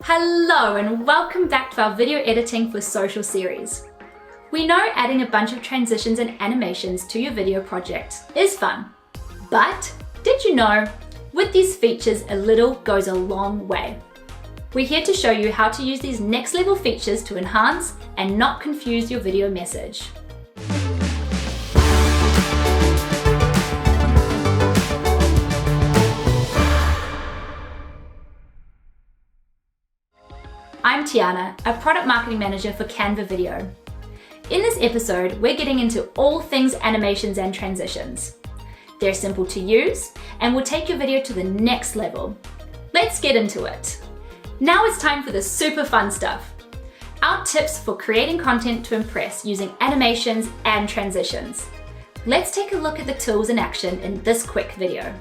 Hello and welcome back to our video editing for social series. We know adding a bunch of transitions and animations to your video project is fun, but did you know, with these features a little goes a long way. We're here to show you how to use these next level features to enhance and not confuse your video message. I'm Tiana, a product marketing manager for Canva Video. In this episode, we're getting into all things animations and transitions. They're simple to use and will take your video to the next level. Let's get into it. Now it's time for the super fun stuff. Our tips for creating content to impress using animations and transitions. Let's take a look at the tools in action in this quick video.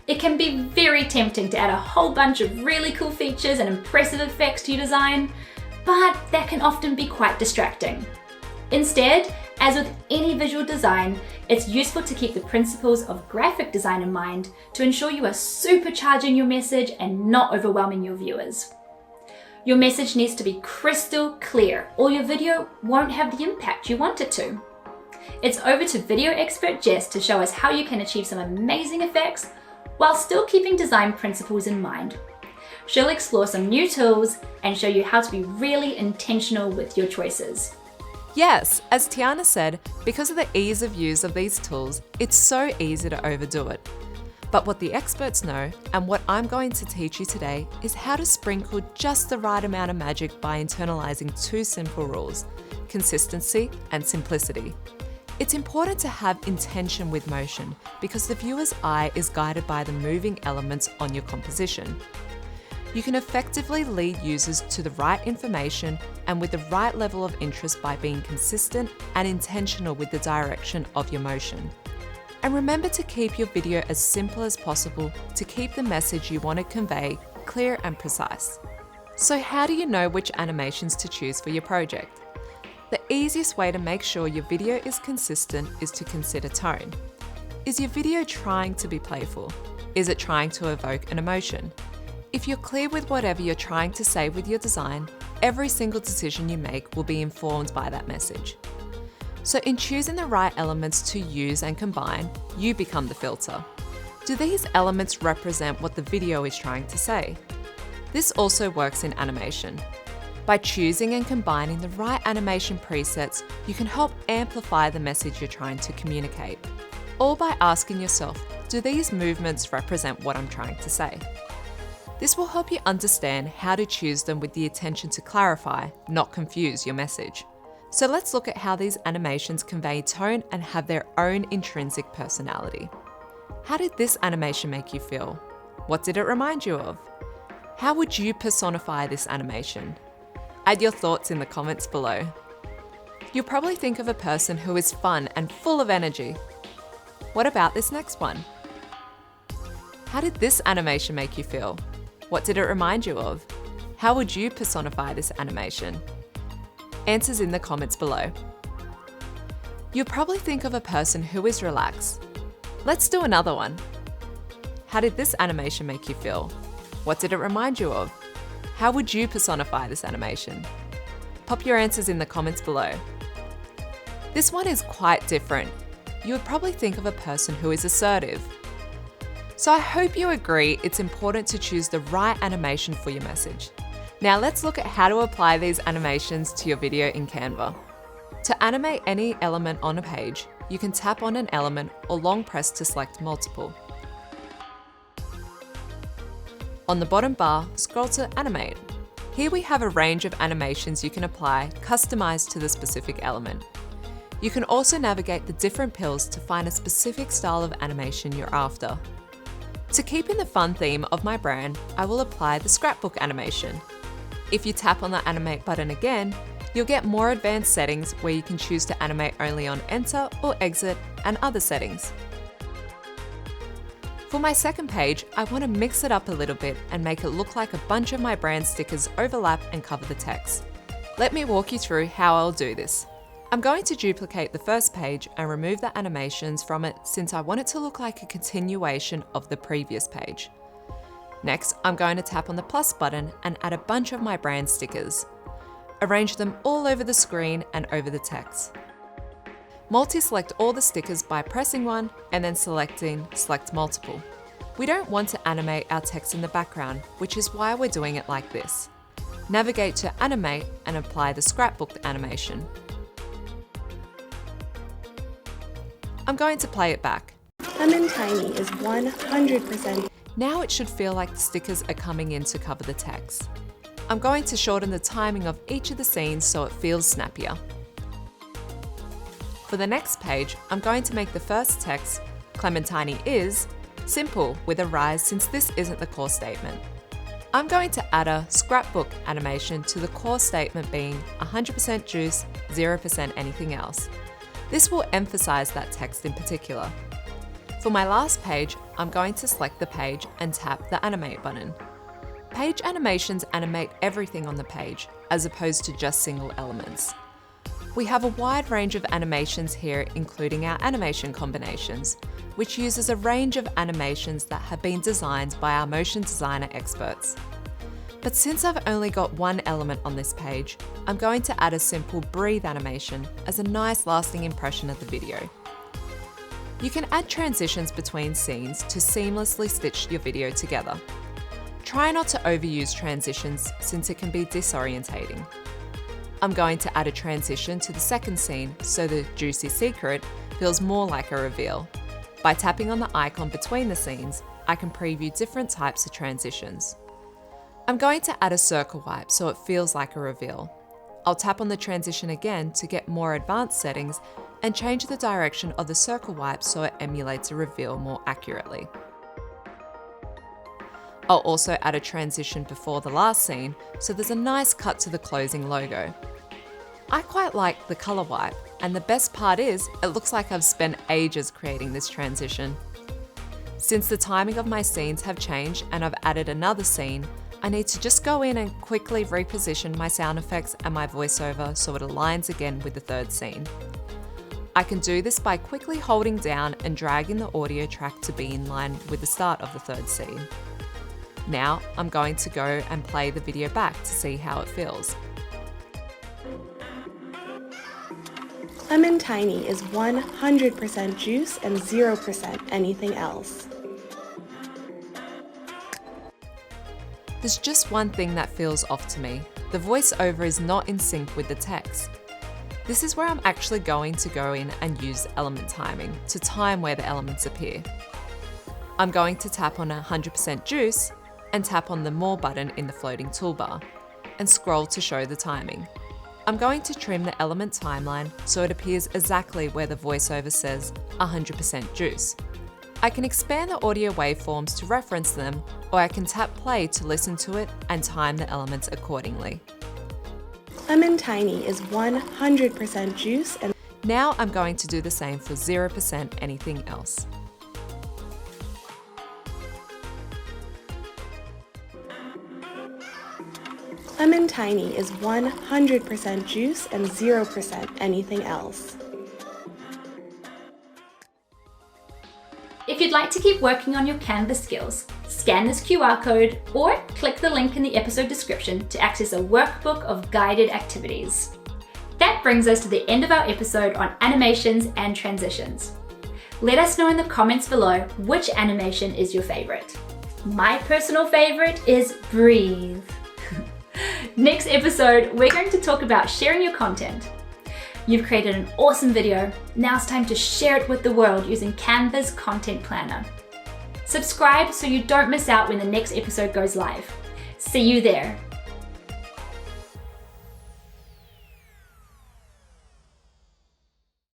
It can be very tempting to add a whole bunch of really cool features and impressive effects to your design, but that can often be quite distracting. Instead, as with any visual design, it's useful to keep the principles of graphic design in mind to ensure you are supercharging your message and not overwhelming your viewers. Your message needs to be crystal clear, or your video won't have the impact you want it to. It's over to video expert Jess to show us how you can achieve some amazing effects while still keeping design principles in mind. She'll explore some new tools and show you how to be really intentional with your choices. Yes, as Tiana said, because of the ease of use of these tools, it's so easy to overdo it. But what the experts know, and what I'm going to teach you today, is how to sprinkle just the right amount of magic by internalizing two simple rules: consistency and simplicity. It's important to have intention with motion because the viewer's eye is guided by the moving elements on your composition. You can effectively lead users to the right information and with the right level of interest by being consistent and intentional with the direction of your motion. And remember to keep your video as simple as possible to keep the message you want to convey clear and precise. So how do you know which animations to choose for your project? The easiest way to make sure your video is consistent is to consider tone. Is your video trying to be playful? Is it trying to evoke an emotion? If you're clear with whatever you're trying to say with your design, every single decision you make will be informed by that message. So in choosing the right elements to use and combine, you become the filter. Do these elements represent what the video is trying to say? This also works in animation. By choosing and combining the right animation presets, you can help amplify the message you're trying to communicate. All by asking yourself, do these movements represent what I'm trying to say? This will help you understand how to choose them with the intention to clarify, not confuse your message. So let's look at how these animations convey tone and have their own intrinsic personality. How did this animation make you feel? What did it remind you of? How would you personify this animation? Add your thoughts in the comments below. You'll probably think of a person who is fun and full of energy. What about this next one? How did this animation make you feel? What did it remind you of? How would you personify this animation? Answers in the comments below. You'll probably think of a person who is relaxed. Let's do another one. How did this animation make you feel? What did it remind you of? How would you personify this animation? Pop your answers in the comments below. This one is quite different. You would probably think of a person who is assertive. So I hope you agree it's important to choose the right animation for your message. Now let's look at how to apply these animations to your video in Canva. To animate any element on a page, you can tap on an element or long press to select multiple. On the bottom bar, scroll to Animate. Here we have a range of animations you can apply, customized to the specific element. You can also navigate the different pills to find a specific style of animation you're after. To keep in the fun theme of my brand, I will apply the scrapbook animation. If you tap on the Animate button again, you'll get more advanced settings where you can choose to animate only on Enter or Exit and other settings. For my second page, I want to mix it up a little bit and make it look like a bunch of my brand stickers overlap and cover the text. Let me walk you through how I'll do this. I'm going to duplicate the first page and remove the animations from it since I want it to look like a continuation of the previous page. Next, I'm going to tap on the plus button and add a bunch of my brand stickers. Arrange them all over the screen and over the text. Multi-select all the stickers by pressing one and then selecting Select Multiple. We don't want to animate our text in the background, which is why we're doing it like this. Navigate to Animate and apply the scrapbook animation. I'm going to play it back. Lemon Tiny is 100%. Now it should feel like the stickers are coming in to cover the text. I'm going to shorten the timing of each of the scenes so it feels snappier. For the next page, I'm going to make the first text, Clementine is, simple with a rise since this isn't the core statement. I'm going to add a scrapbook animation to the core statement being 100% juice, 0% anything else. This will emphasize that text in particular. For my last page, I'm going to select the page and tap the Animate button. Page animations animate everything on the page, as opposed to just single elements. We have a wide range of animations here, including our animation combinations, which uses a range of animations that have been designed by our motion designer experts. But since I've only got one element on this page, I'm going to add a simple breathe animation as a nice lasting impression of the video. You can add transitions between scenes to seamlessly stitch your video together. Try not to overuse transitions since it can be disorientating. I'm going to add a transition to the second scene so the juicy secret feels more like a reveal. By tapping on the icon between the scenes, I can preview different types of transitions. I'm going to add a circle wipe so it feels like a reveal. I'll tap on the transition again to get more advanced settings and change the direction of the circle wipe so it emulates a reveal more accurately. I'll also add a transition before the last scene so there's a nice cut to the closing logo. I quite like the color wipe, and the best part is it looks like I've spent ages creating this transition. Since the timing of my scenes have changed and I've added another scene, I need to just go in and quickly reposition my sound effects and my voiceover so it aligns again with the third scene. I can do this by quickly holding down and dragging the audio track to be in line with the start of the third scene. Now I'm going to go and play the video back to see how it feels. Lemon Tiny is 100% juice and 0% anything else. There's just one thing that feels off to me. The voiceover is not in sync with the text. This is where I'm actually going to go in and use element timing to time where the elements appear. I'm going to tap on 100% juice and tap on the More button in the floating toolbar and scroll to show the timing. I'm going to trim the element timeline so it appears exactly where the voiceover says 100% juice. I can expand the audio waveforms to reference them, or I can tap play to listen to it and time the elements accordingly. Lemon Tiny is 100% juice and Now I'm going to do the same for 0% anything else. Lemon Tiny is 100% juice and 0% anything else. If you'd like to keep working on your Canva skills, scan this QR code or click the link in the episode description to access a workbook of guided activities. That brings us to the end of our episode on animations and transitions. Let us know in the comments below which animation is your favorite. My personal favorite is Breathe. Next episode, we're going to talk about sharing your content. You've created an awesome video. Now it's time to share it with the world using Canva's content planner. Subscribe so you don't miss out when the next episode goes live. See you there.